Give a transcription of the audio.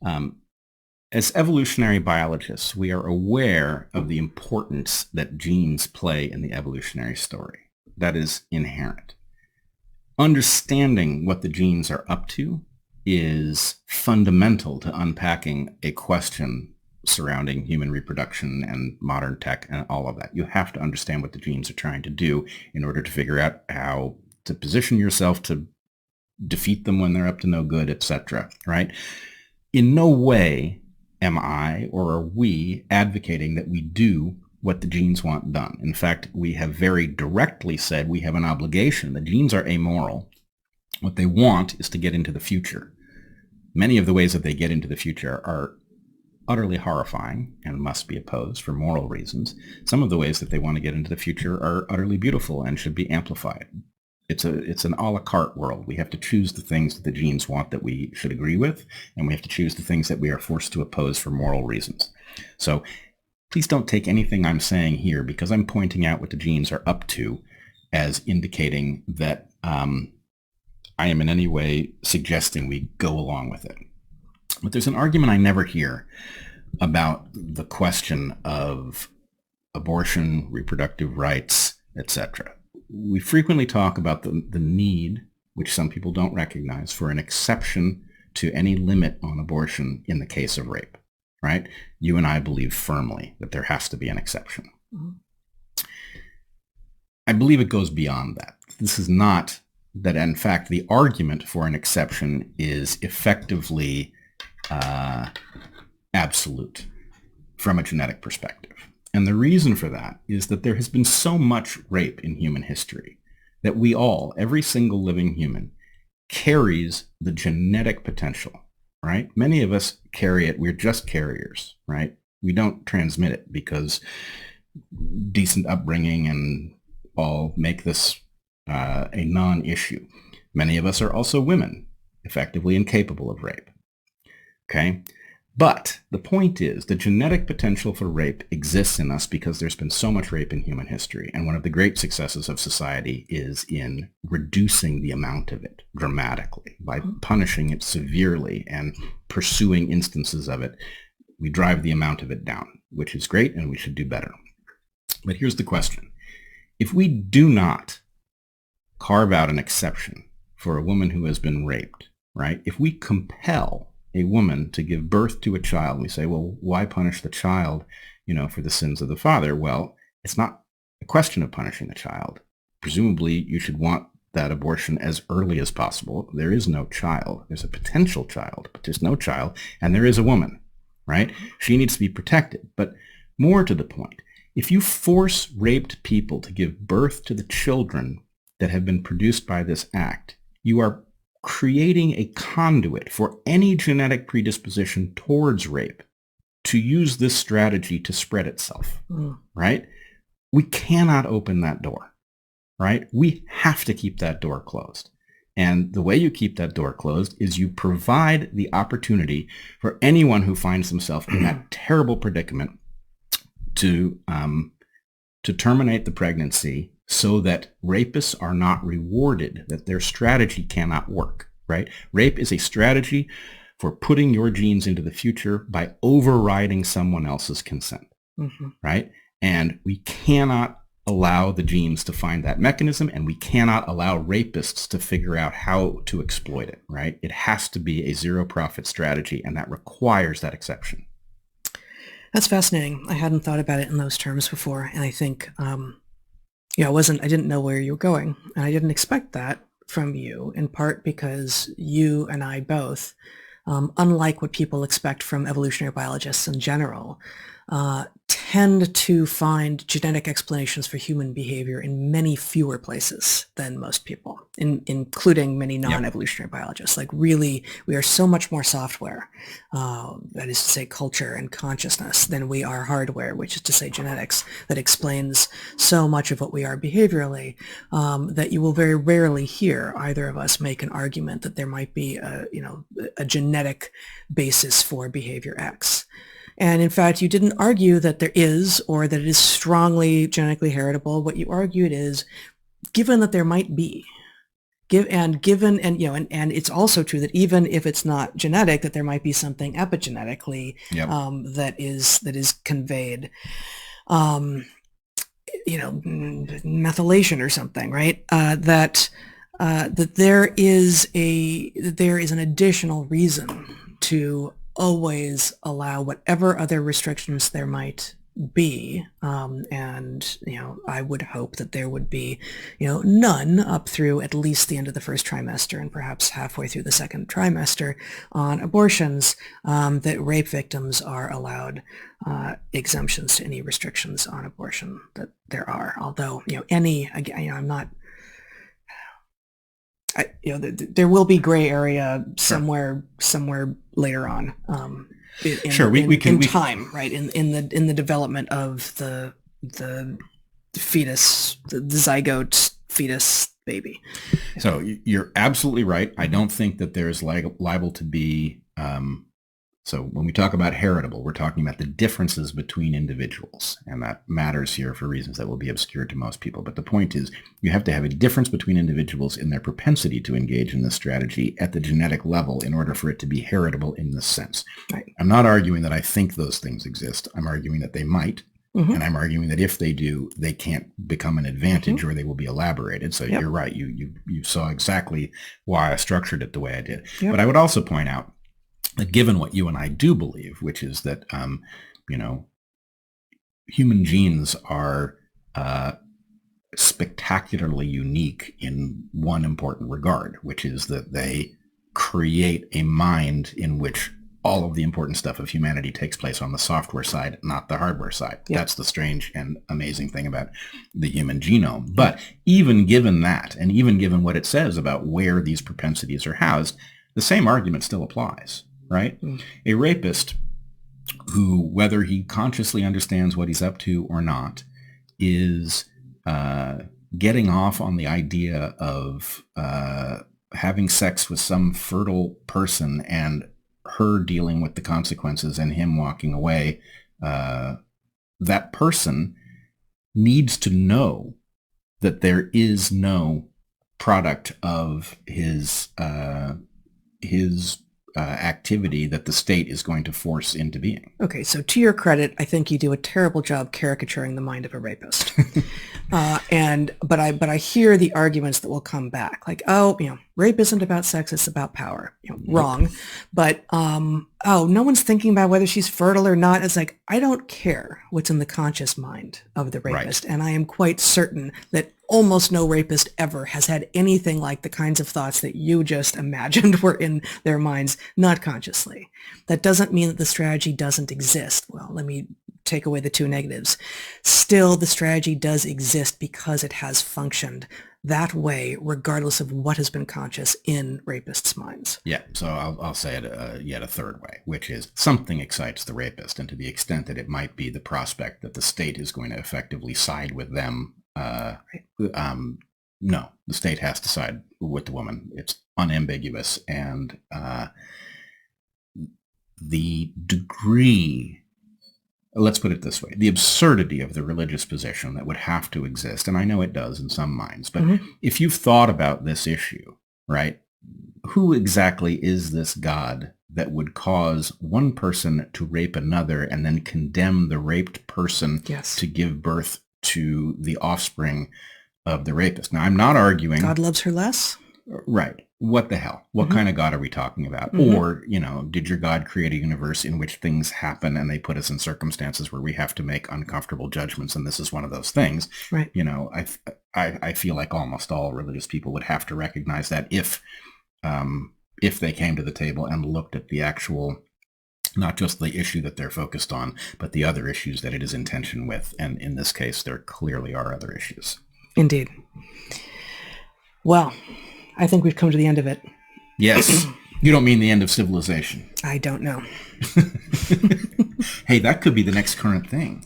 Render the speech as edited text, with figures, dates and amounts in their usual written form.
Um, as evolutionary biologists, we are aware of the importance that genes play in the evolutionary story. That is inherent. Understanding what the genes are up to is fundamental to unpacking a question surrounding human reproduction and modern tech and all of that. You have to understand what the genes are trying to do in order to figure out how to position yourself to defeat them when they're up to no good, etc. Right? In no way am I or are we advocating that we do what the genes want done. In fact, we have very directly said we have an obligation. The genes are amoral. What they want is to get into the future. Many of the ways that they get into the future are utterly horrifying and must be opposed for moral reasons. Some of the ways that they want to get into the future are utterly beautiful and should be amplified. It's an a la carte world. We have to choose the things that the genes want that we should agree with, and we have to choose the things that we are forced to oppose for moral reasons. So please don't take anything I'm saying here, because I'm pointing out what the genes are up to, as indicating that I am in any way suggesting we go along with it. But there's an argument I never hear about the question of abortion, reproductive rights, etc. We frequently talk about the need, which some people don't recognize, for an exception to any limit on abortion in the case of rape, right? You and I believe firmly that there has to be an exception. Mm-hmm. I believe it goes beyond that. This is not that, in fact, the argument for an exception is effectively absolute from a genetic perspective. And the reason for that is that there has been so much rape in human history that we all, every single living human, carries the genetic potential, right? Many of us carry it. We're just carriers, right? We don't transmit it because decent upbringing and all make this a non-issue. Many of us are also women, effectively incapable of rape. Okay? But the point is, the genetic potential for rape exists in us because there's been so much rape in human history. And one of the great successes of society is in reducing the amount of it dramatically. By punishing it severely and pursuing instances of it, we drive the amount of it down, which is great, and we should do better. But here's the question. If we do not carve out an exception for a woman who has been raped, right? If we compel a woman to give birth to a child, we say, well, why punish the child, for the sins of the father? Well, it's not a question of punishing the child. Presumably, you should want that abortion as early as possible. There is no child. There's a potential child, but there's no child, and there is a woman, right? She needs to be protected. But more to the point, if you force raped people to give birth to the children that have been produced by this act, you are creating a conduit for any genetic predisposition towards rape to use this strategy to spread itself, right? We cannot open that door, right? We have to keep that door closed. And the way you keep that door closed is you provide the opportunity for anyone who finds themselves in that terrible predicament to terminate the pregnancy, so that rapists are not rewarded, that their strategy cannot work, right? Rape is a strategy for putting your genes into the future by overriding someone else's consent, right? And we cannot allow the genes to find that mechanism, and we cannot allow rapists to figure out how to exploit it, right? It has to be a zero-profit strategy, and that requires that exception. That's fascinating. I hadn't thought about it in those terms before, and I think I didn't know where you were going, and I didn't expect that from you, in part because you and I both, unlike what people expect from evolutionary biologists in general, tend to find genetic explanations for human behavior in many fewer places than most people, including many non-evolutionary biologists. Like, really, we are so much more software, that is to say culture and consciousness, than we are hardware, which is to say genetics, that explains so much of what we are behaviorally, that you will very rarely hear either of us make an argument that there might be a genetic basis for behavior X. And in fact, you didn't argue that there is, or that it is strongly genetically heritable. What you argued is, given that there might be, and it's also true that even if it's not genetic, that there might be something epigenetically Yep. that is conveyed. Methylation or something, right? That there is an additional reason to always allow whatever other restrictions there might be, and I would hope that there would be none up through at least the end of the first trimester and perhaps halfway through the second trimester on abortions, that rape victims are allowed exemptions to any restrictions on abortion that there are. Although I'm not. There will be gray area somewhere later on. In time, right? In the development of the fetus, the zygote fetus baby. So you're absolutely right. I don't think that there's liable to be. So when we talk about heritable, we're talking about the differences between individuals, and that matters here for reasons that will be obscure to most people. But the point is, you have to have a difference between individuals in their propensity to engage in this strategy at the genetic level in order for it to be heritable in this sense. Right. I'm not arguing that I think those things exist. I'm arguing that they might. Mm-hmm. And I'm arguing that if they do, they can't become an advantage, mm-hmm. or they will be elaborated. So You're right. You saw exactly why I structured it the way I did. Yep. But I would also point out that given what you and I do believe, which is that, human genes are spectacularly unique in one important regard, which is that they create a mind in which all of the important stuff of humanity takes place on the software side, not the hardware side. Yep. That's the strange and amazing thing about the human genome. But even given that, and even given what it says about where these propensities are housed, the same argument still applies. Right? Mm. A rapist who, whether he consciously understands what he's up to or not, is getting off on the idea of having sex with some fertile person and her dealing with the consequences and him walking away. That person needs to know that there is no product of his activity that the state is going to force into being. Okay, so to your credit, I think you do a terrible job caricaturing the mind of a rapist. But I hear the arguments that will come back, like, rape isn't about sex, it's about power. Wrong. But no one's thinking about whether she's fertile or not. It's like, I don't care what's in the conscious mind of the rapist, right. And I am quite certain that almost no rapist ever has had anything like the kinds of thoughts that you just imagined were in their minds, not consciously. That doesn't mean that the strategy doesn't exist. Well, let me take away the two negatives. Still, the strategy does exist because it has functioned that way, regardless of what has been conscious in rapists' minds. Yeah, so I'll say it yet a third way, which is something excites the rapist, and to the extent that it might be the prospect that the state is going to effectively side with them, no, the state has to side with the woman. It's unambiguous, and the degree, let's put it this way, the absurdity of the religious position that would have to exist, and I know it does in some minds, but mm-hmm. if you've thought about this issue, right, who exactly is this God that would cause one person to rape another and then condemn the raped person to give birth to the offspring of the rapist? Now, I'm not arguing God loves her less. Right. What the hell? What mm-hmm. kind of God are we talking about? Mm-hmm. Or, did your God create a universe in which things happen and they put us in circumstances where we have to make uncomfortable judgments, and this is one of those things? Right. I feel like almost all religious people would have to recognize that if they came to the table and looked at the actual, not just the issue that they're focused on, but the other issues that it is in tension with. And in this case, there clearly are other issues. Indeed. Well, I think we've come to the end of it. Yes. You don't mean the end of civilization. I don't know. Hey, that could be the next current thing.